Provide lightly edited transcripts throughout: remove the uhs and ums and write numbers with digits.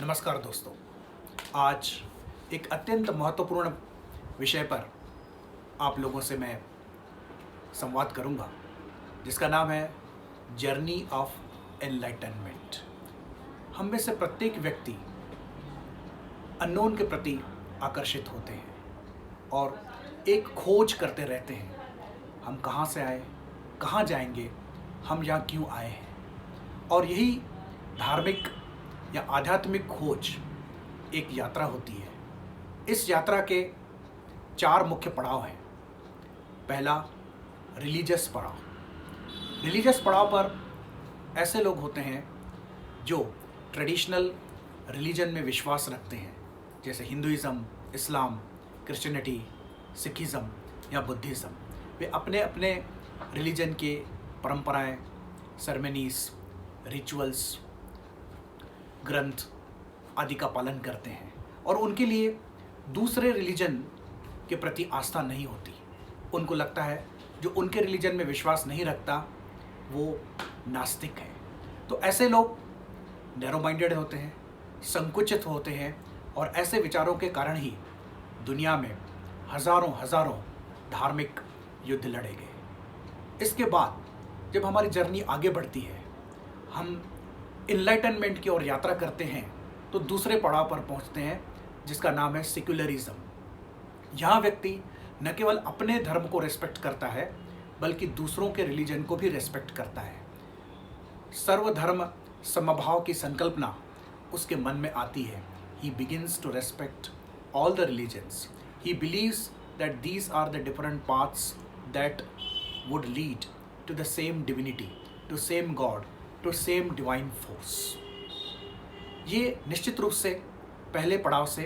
नमस्कार दोस्तों। आज एक अत्यंत महत्वपूर्ण विषय पर आप लोगों से मैं संवाद करूंगा, जिसका नाम है जर्नी ऑफ एनलाइटनमेंट। हम में से प्रत्येक व्यक्ति अननोन के प्रति आकर्षित होते हैं और एक खोज करते रहते हैं। हम कहाँ से आए, कहाँ जाएंगे, हम यहाँ क्यों आए हैं। और यही धार्मिक या आध्यात्मिक खोज एक यात्रा होती है। इस यात्रा के 4 मुख्य पड़ाव हैं। पहला, रिलीजियस पड़ाव। रिलीजियस पड़ाव पर ऐसे लोग होते हैं जो ट्रेडिशनल रिलीजन में विश्वास रखते हैं, जैसे हिंदुइज़्म, इस्लाम, क्रिश्चियनिटी, सिखिज़्म या बुद्धिज़्म। वे अपने अपने रिलीजन के परंपराएं, सेरेमनीज, रिचुअल्स, ग्रंथ आदि का पालन करते हैं और उनके लिए दूसरे रिलीजन के प्रति आस्था नहीं होती। उनको लगता है जो उनके रिलीजन में विश्वास नहीं रखता वो नास्तिक है। तो ऐसे लोग नैरो माइंडेड होते हैं, संकुचित होते हैं और ऐसे विचारों के कारण ही दुनिया में हजारों धार्मिक युद्ध लड़े गए। इसके बाद जब हमारी जर्नी आगे बढ़ती है, हम इनलाइटनमेंट की ओर यात्रा करते हैं, तो दूसरे पड़ाव पर पहुंचते हैं जिसका नाम है सेक्युलरिज्म। यहाँ व्यक्ति न केवल अपने धर्म को रेस्पेक्ट करता है बल्कि दूसरों के रिलीजन को भी रेस्पेक्ट करता है। सर्वधर्म समभाव की संकल्पना उसके मन में आती है। He begins to respect all the religions. He believes that these are the different paths that would lead to the same divinity, to same God, to same divine force. ये निश्चित रूप से पहले पड़ाव से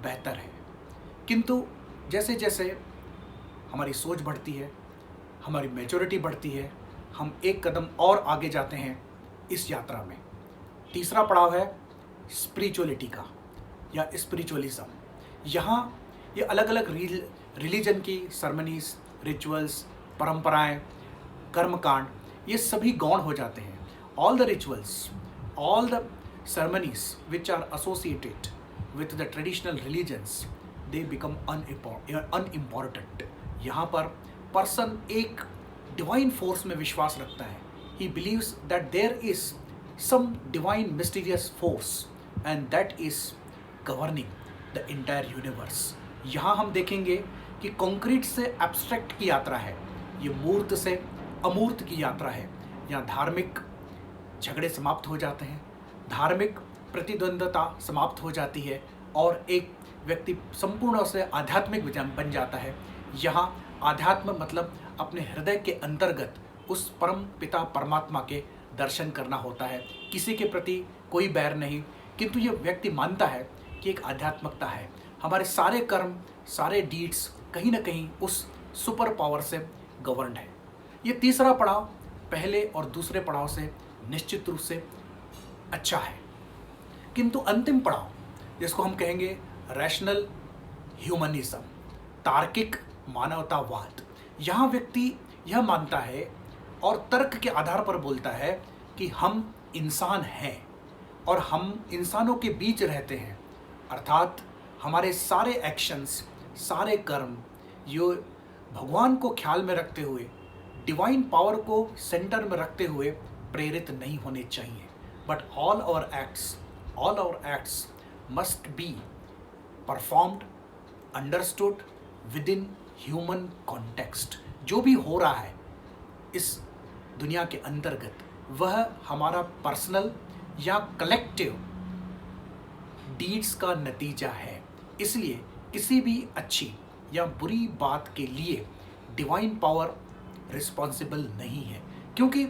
बेहतर है, किंतु जैसे जैसे हमारी सोच बढ़ती है, हमारी मैच्योरिटी बढ़ती है, हम एक कदम और आगे जाते हैं इस यात्रा में। तीसरा पड़ाव है स्पिरिचुअलिटी का या स्पिरिचुअलिज्म। यहाँ ये अलग अलग रिलीजन की सेरेमनीज, रिचुअल्स, परंपराएं, कर्मकांड, ये सभी गौण हो जाते हैं। All the rituals, all the ceremonies which are associated with the traditional religions, they become unimportant. यहाँ पर पर्सन एक डिवाइन फोर्स में विश्वास रखता है। He believes that there is some divine mysterious force and that is governing the entire universe. यहाँ हम देखेंगे कि कंक्रीट से एब्स्ट्रैक्ट की यात्रा है, ये मूर्त से अमूर्त की यात्रा है। यहाँ धार्मिक झगड़े समाप्त हो जाते हैं, धार्मिक प्रतिद्वंद्विता समाप्त हो जाती है और एक व्यक्ति संपूर्ण से आध्यात्मिक बन जाता है। यहाँ आध्यात्म मतलब अपने हृदय के अंतर्गत उस परम पिता परमात्मा के दर्शन करना होता है। किसी के प्रति कोई बैर नहीं, किंतु ये व्यक्ति मानता है कि एक आध्यात्मिकता है। हमारे सारे कर्म, सारे डीड्स कहीं ना कहीं उस सुपर पावर से गवर्न है। ये तीसरा पड़ाव पहले और दूसरे पड़ाव से निश्चित रूप से अच्छा है, किंतु अंतिम पड़ाव जिसको हम कहेंगे रैशनल ह्यूमनिज्म, तार्किक मानवतावाद। यहाँ व्यक्ति यह मानता है और तर्क के आधार पर बोलता है कि हम इंसान हैं और हम इंसानों के बीच रहते हैं, अर्थात हमारे सारे एक्शंस, सारे कर्म ये भगवान को ख्याल में रखते हुए, डिवाइन पावर को सेंटर में रखते हुए प्रेरित नहीं होने चाहिए। But all our acts must be performed, understood within human context. जो भी हो रहा है इस दुनिया के अंतर्गत वह हमारा पर्सनल या कलेक्टिव डीड्स का नतीजा है। इसलिए किसी भी अच्छी या बुरी बात के लिए डिवाइन पावर रिस्पॉन्सिबल नहीं है, क्योंकि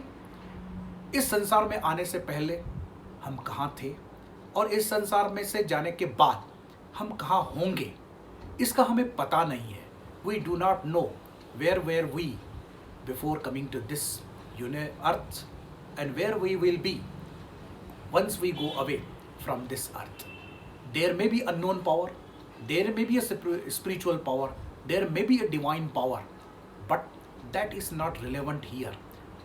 इस संसार में आने से पहले हम कहाँ थे और इस संसार में से जाने के बाद हम कहाँ होंगे इसका हमें पता नहीं है। We do not know where we before coming to this earth and where we will be once we go away from this earth. There may be unknown power, there may be a spiritual power, there may be a divine power, but that is not relevant here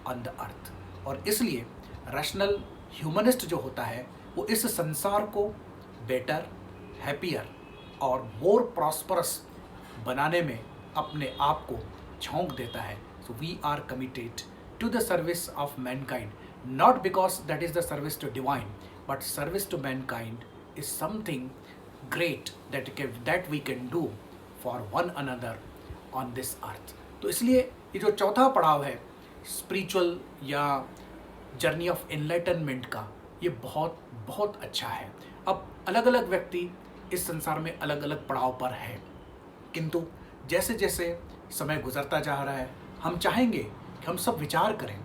on the earth. और इसलिए rational humanist जो होता है वो इस संसार को better, happier और मोर प्रॉस्परस बनाने में अपने आप को झोंक देता है. So we are committed to the service of mankind, not because that is the service to divine, but service to mankind is something great that we can do for one another on this earth. तो इसलिए ये जो चौथा पड़ाव है spiritual या journey of enlightenment का, ये बहुत बहुत अच्छा है. अब अलग अलग व्यक्ति इस संसार में अलग अलग पड़ाव पर है, किंतु जैसे जैसे समय गुजरता जा रहा है हम चाहेंगे कि हम सब विचार करें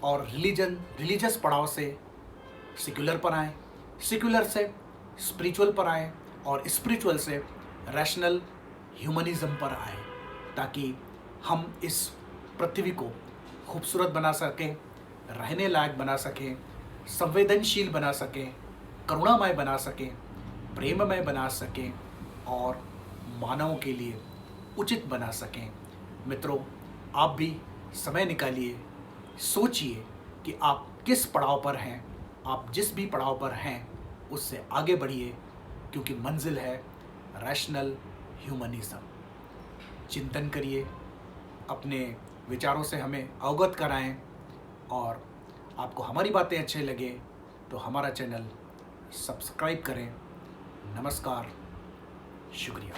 और रिलीजियस पड़ाव से सेक्युलर पर आएँ, सेक्युलर से स्पिरिचुअल पर आएँ और स्पिरिचुअल से रैशनल ह्यूमनिज्म पर आएँ, ताकि हम इस पृथ्वी को खूबसूरत बना सकें, रहने लायक बना सकें, संवेदनशील बना सकें, करुणामय बना सकें, प्रेममय बना सकें और मानवों के लिए उचित बना सकें. मित्रों, आप भी समय निकालिए, सोचिए कि आप किस पड़ाव पर हैं. आप जिस भी पड़ाव पर हैं उससे आगे बढ़िए, क्योंकि मंजिल है रैशनल ह्यूमनिज्म. चिंतन करिए, अपने विचारों से हमें अवगत कराएं और आपको हमारी बातें अच्छे लगे तो हमारा चैनल सब्सक्राइब करें. नमस्कार, शुक्रिया.